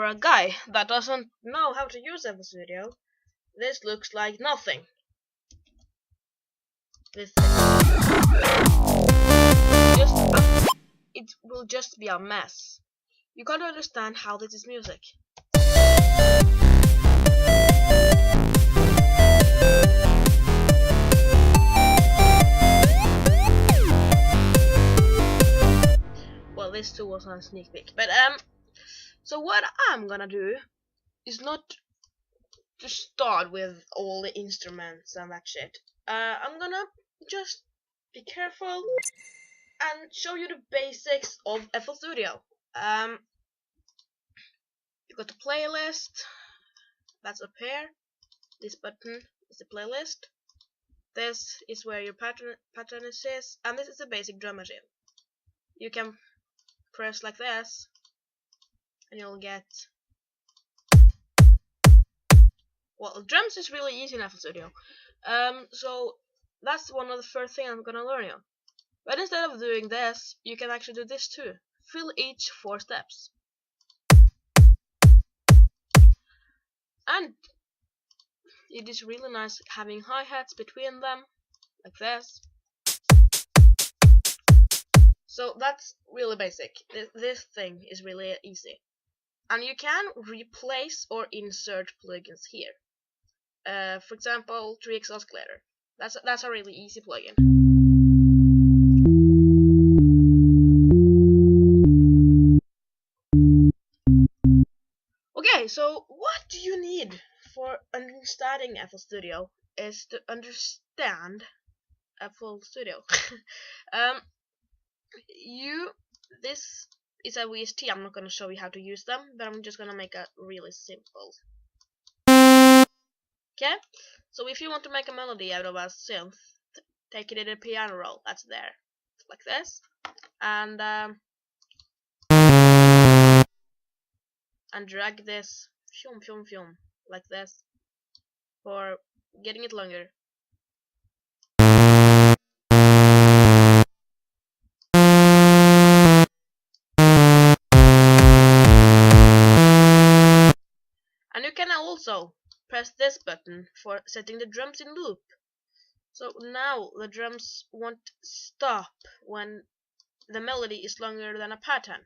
for a guy that doesn't know how to use FL Studio, this looks like nothing. This it will just be a mess. You gotta understand how this is music. Well, this too was not a sneak peek, but so what I'm gonna do is not to start with all the instruments and that shit. I'm gonna just be careful and show you the basics of FL Studio. You got the playlist, that's up here. This button is the playlist. This is where your pattern is, and this is the basic drum machine. You can press like this, and you'll get. Well, drums is really easy in FL Studio. So that's one of the first things I'm gonna learn you. But instead of doing this, you can actually do this too. Fill each 4 steps. And it is really nice having hi-hats between them, like this. So that's really basic. This thing is really easy. And you can replace or insert plugins here. For example, 3x oscillator. That's a really easy plugin. Okay, so what do you need for understanding FL Studio is to understand FL Studio. This is a VST. I'm not gonna show you how to use them, but I'm just gonna make it really simple. Okay, so if you want to make a melody out of a synth, take it in a piano roll. That's there, like this, and drag this like this for getting it longer. And you can also press this button for setting the drums in loop. So now the drums won't stop when the melody is longer than a pattern.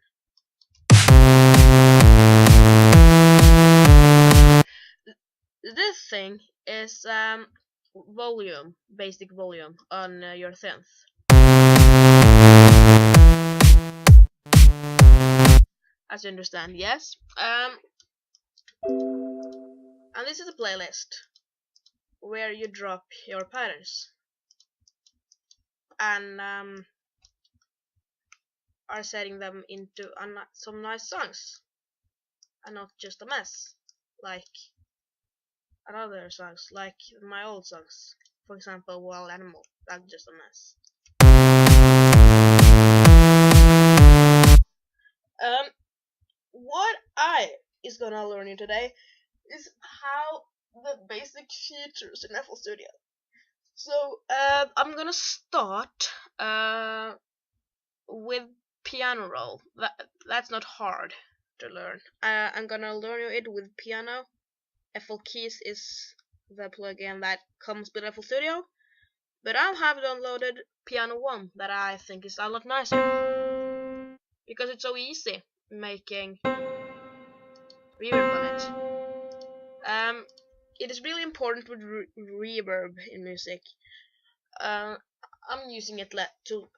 This thing is volume, basic volume on your synth. As you understand, yes. And this is a playlist where you drop your patterns and are setting them into some nice songs and not just a mess like other songs, like my old songs. For example, Wild Animal. That's just a mess. What I is gonna learn you today is how the basic features in FL Studio. So I'm gonna start with piano roll. That's not hard to learn. I'm gonna learn you it with piano. FL Keys is the plugin that comes with FL Studio, but I have downloaded Piano 1 that I think is a lot nicer because it's so easy making reverb on it. It is really important with reverb in music. I'm using it to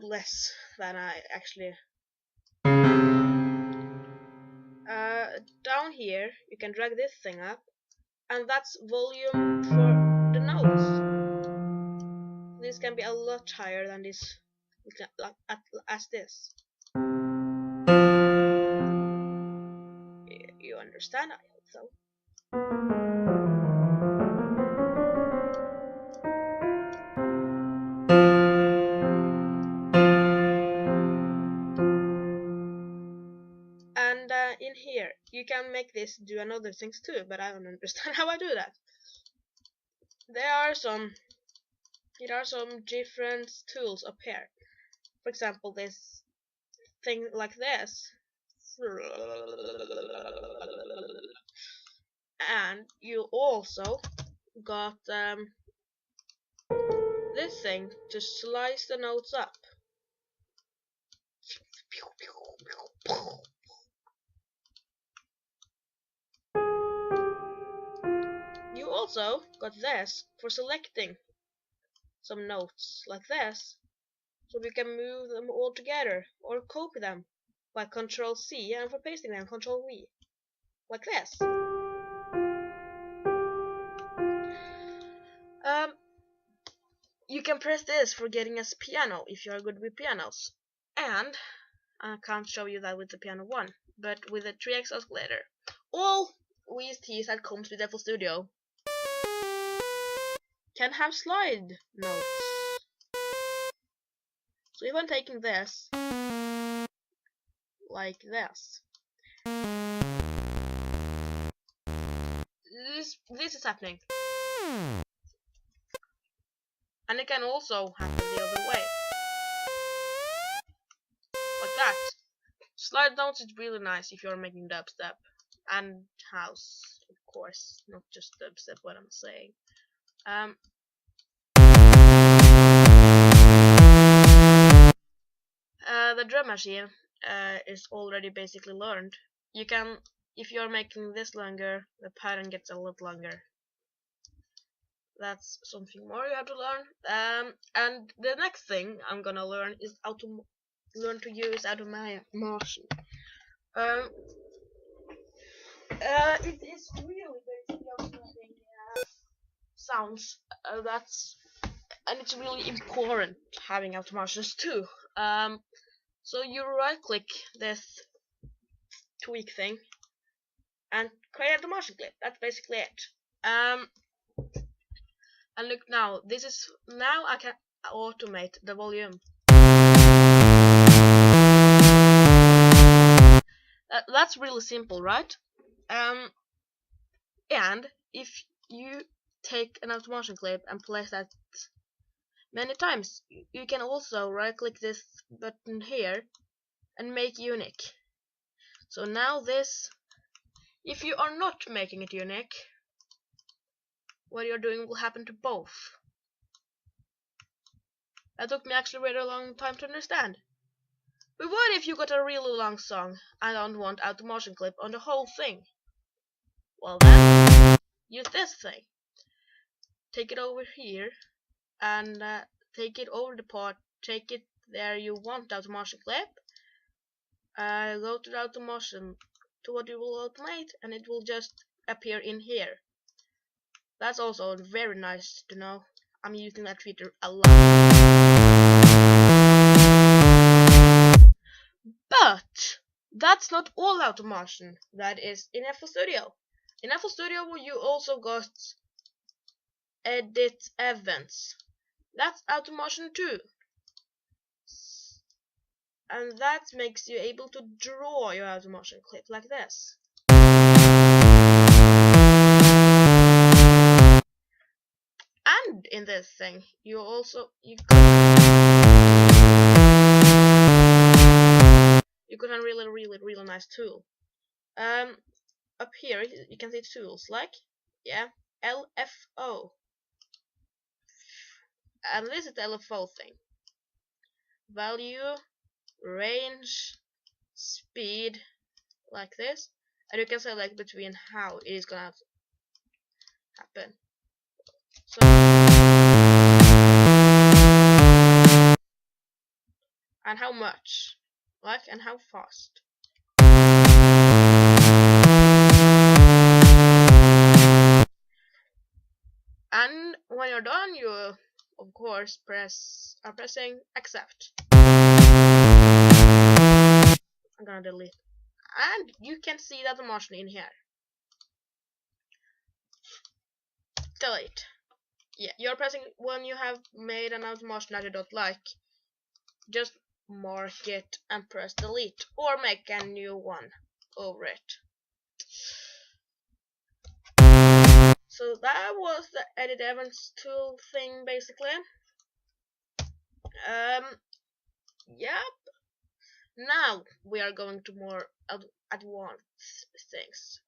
less than I actually. Down here you can drag this thing up, and that's volume for the notes. This can be a lot higher than this, as this. You understand? I hope so. And in here you can make this do another things too, but I don't understand how I do that. There are some different tools up here. For example, this thing like this. And you also got this thing to slice the notes up. You also got this for selecting some notes like this, so we can move them all together or copy them by Control C, and for pasting them Control V, like this. You can press this for getting as piano if you are good with pianos, and I can't show you that with the piano 1, but with the 3x oscillator. All VSTs that comes with FL Studio can have slide notes. So if I'm taking this like this, this is happening, and it can also happen the other way, like that. Slide notes is really nice if you're making dubstep and house, of course, not just dubstep. What I'm saying. The drum machine is already basically learned. You can, if you're making this longer, the pattern gets a lot longer. That's something more you have to learn. And the next thing I'm gonna learn is how to learn to use automation. It is really basically automating sounds. And it's really important having automations too. So you right click this tweak thing and create automation clip. That's basically it. And look now, now I can automate the volume. That's really simple, right? And if you take an automation clip and place that many times, you can also right click this button here and make unique. So now this, if you are not making it unique, what you're doing will happen to both. That took me actually a very long time to understand. But what if you got a really long song and don't want automation clip on the whole thing? Well then, use this thing. Take it over here and take it over the part, take it there you want automation clip. Go to the automation, to what you will automate, and it will just appear in here. That's also very nice to know. I'm using that feature a lot. But that's not all automation that is in FL Studio. In FL Studio you also got edit events. That's automation too. And that makes you able to draw your automation clip like this. And in this thing, you could have really nice tool. Up here you can see tools like LFO, and this is the LFO thing. Value, range, speed, like this, and you can select between how it is gonna happen. So and how much, like, and how fast. And when you're done, you of course are pressing accept. I'm gonna delete, and you can see that automation in here. Delete. Yeah, you're pressing when you have made an automation that you don't like. Just mark it and press delete, or make a new one over it. So that was the edit events tool thing basically. Yep. Now we are going to more advanced things.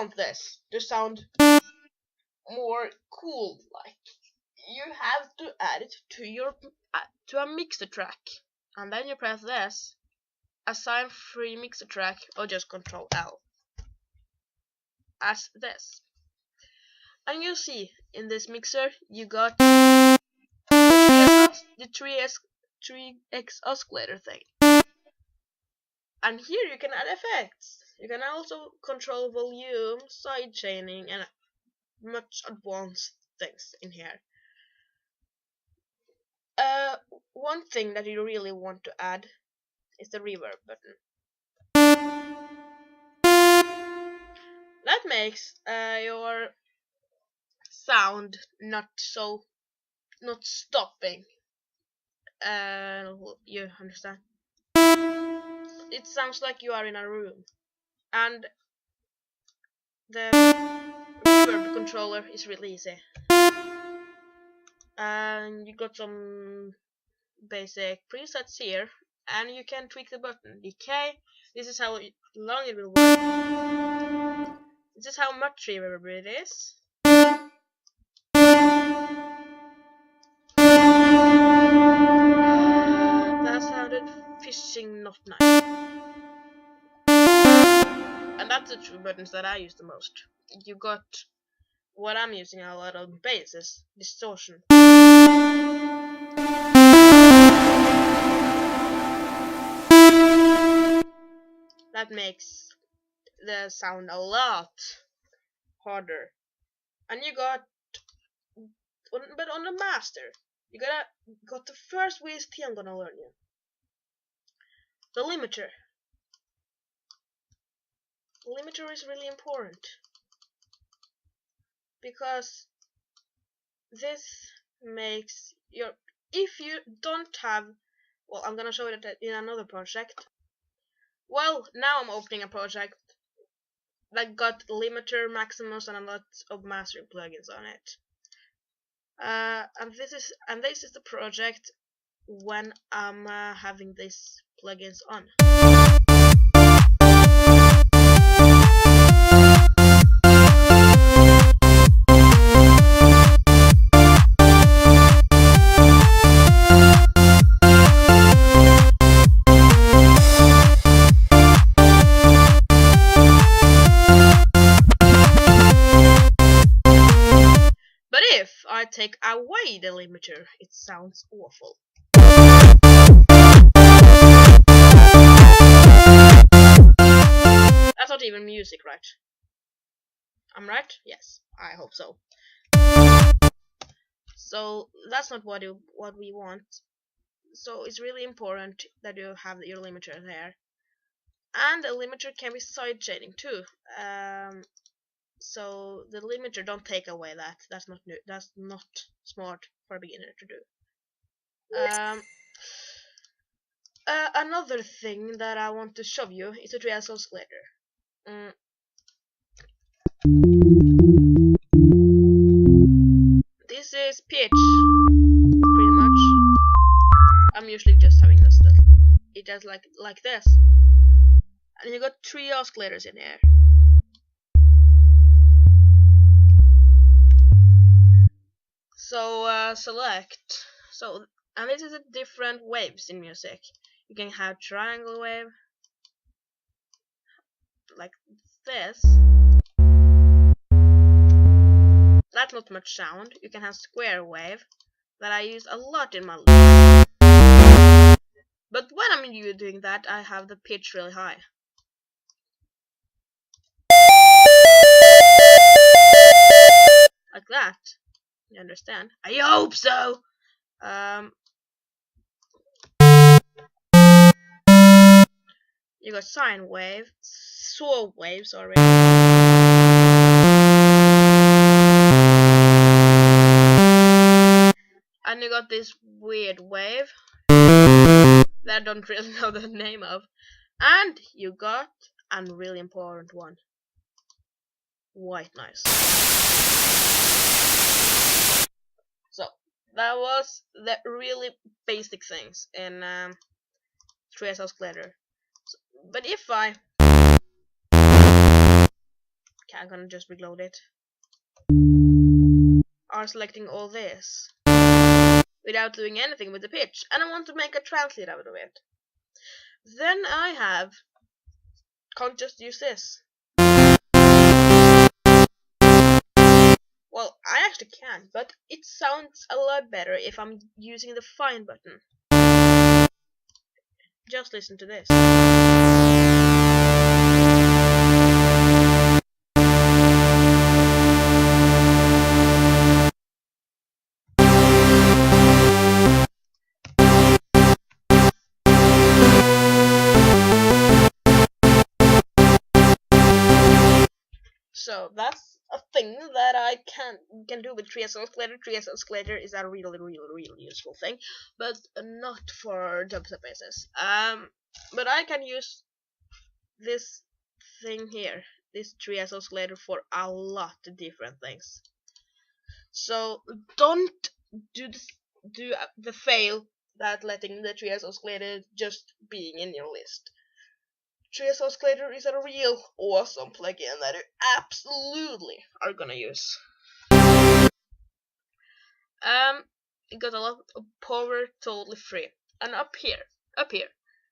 want this to sound more cool, like you have to add it to your to a mixer track, and then you press this, assign free mixer track, or just Control L as this, and you see in this mixer you got the 3x oscillator thing, and here you can add effects. You can also control volume, side chaining, and much advanced things in here. One thing that you really want to add is the reverb button. That makes your sound not stopping. You understand? It sounds like you are in a room, and the reverb controller is really easy. And you got some basic presets here, and you can tweak the button. Decay. This is how long it will work. This is how much reverb it is. That sounded fishing not nice. And that's the two buttons that I use the most. You got what I'm using a lot of bass is distortion. That makes the sound a lot harder. And you got, but on the master, you got the first VST I'm gonna learn you. The limiter. The limiter is really important, because this makes your, if you don't have, well, I'm gonna show it in another project. Well, now I'm opening a project that got limiter, maximus, and a lot of mastering plugins on it. And this is the project when I'm having these plugins on. I take away the limiter, it sounds awful. That's not even music, right? I'm right? Yes, I hope so. So that's not what we want. So it's really important that you have your limiter there, and the limiter can be side chaining too. So the limiter, don't take away that. That's not new. That's not smart for a beginner to do. Another thing that I want to show you is a 3S oscillator. This is pitch, pretty much. I'm usually just having this. It does like this, and you got 3 oscillators in here. So select. And this is a different waves in music. You can have triangle wave, like this. That's not much sound. You can have square wave, that I use a lot in my life. But when I'm doing that, I have the pitch really high. Like that. You understand? I hope so! You got sine wave, saw waves already. And you got this weird wave that I don't really know the name of. And you got a really important one. White noise. So that was the really basic things in 3S oscillator. But if I Okay, I'm gonna just reload it. Are selecting all this without doing anything with the pitch, and I want to make a translate out of it. Then I can't just use this. Well, I actually can, but it sounds a lot better if I'm using the find button. Just listen to this. So that's a thing that I can do with 3S Escalator. 3S Escalator is a really useful thing, but not for dubstep bases. But I can use this thing here, this 3S Escalator, for a lot of different things. So don't do the fail that letting the 3S Escalator just being in your list. 3S Escalator is a real awesome plugin that you absolutely are gonna use. It got a lot of power, totally free. And up here,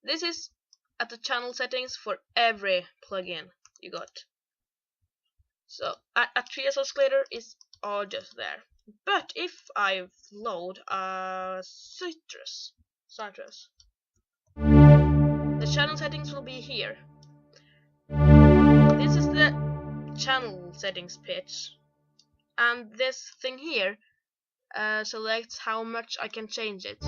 this is at the channel settings for every plugin you got. So a 3S Escalator is all just there. But if I load Citrus, the channel settings will be here. This is the channel settings pitch, and this thing here selects how much I can change it.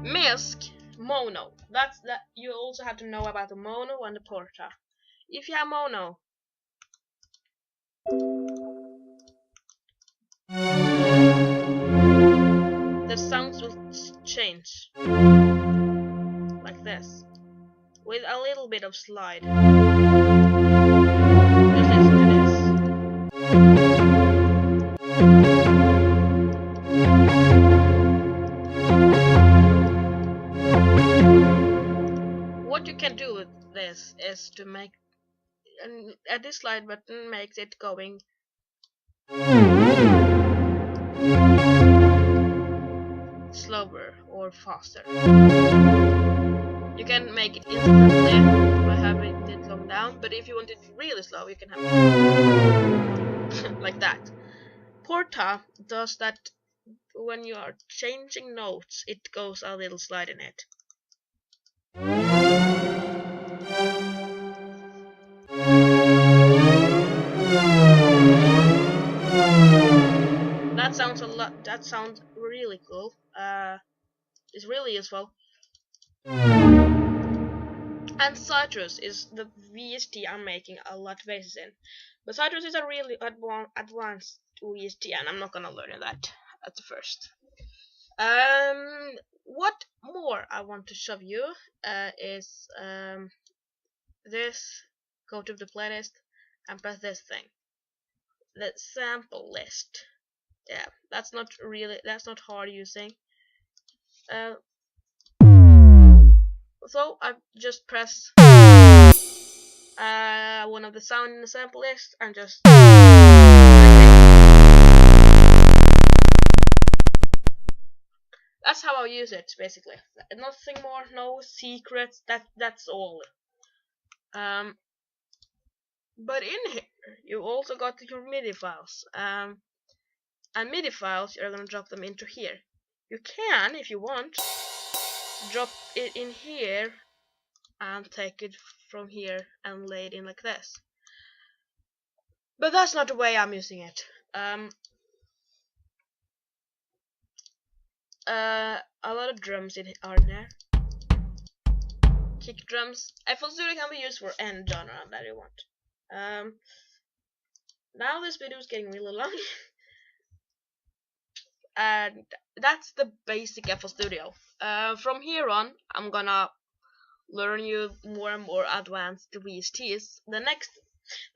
Misc mono. That's that. You also have to know about the mono and the porta. If you have mono, the sounds will change like this, with a little bit of slide. Just listen to this. What you can do with this is to make, and this slide button makes it going slower or faster. You can make it instantly by having it slow down, but if you want it really slow, you can have it like that. Porta does that when you are changing notes, it goes a little slide in it. That sounds a lot. That sounds really cool. It's really useful. And Citrus is the VST I'm making a lot of bases in. But Citrus is a really advanced VST, and I'm not gonna learn that at the first. What more I want to show you is this. Go to the playlist and press this thing, the sample list. Yeah, that's not hard using. So I just press one of the sound in the sample list and just that's how I use it basically. Nothing more, no secrets. That's all. But in here you also got your MIDI files. And MIDI files you're gonna drop them into here. You can, if you want, drop it in here and take it from here and lay it in like this. But that's not the way I'm using it. A lot of drums are in there. Kick drums. FL Studio can be used for any genre that you want. Now this video is getting really long. And that's the basic FL Studio. From here on, I'm gonna learn you more and more advanced VSTs. The next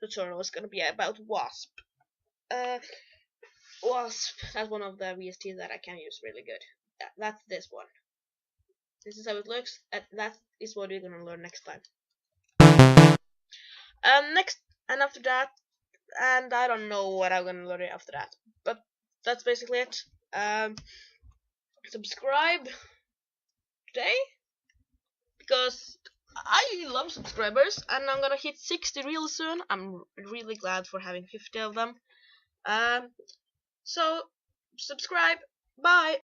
tutorial is gonna be about Wasp. Wasp. That's one of the VSTs that I can use really good. That's this one. This is how it looks. That is what we're gonna learn next time. Next and after that, and I don't know what I'm gonna learn after that, but that's basically it. Subscribe today because I love subscribers, and I'm gonna hit 60 real soon. I'm really glad for having 50 of them. So subscribe. Bye.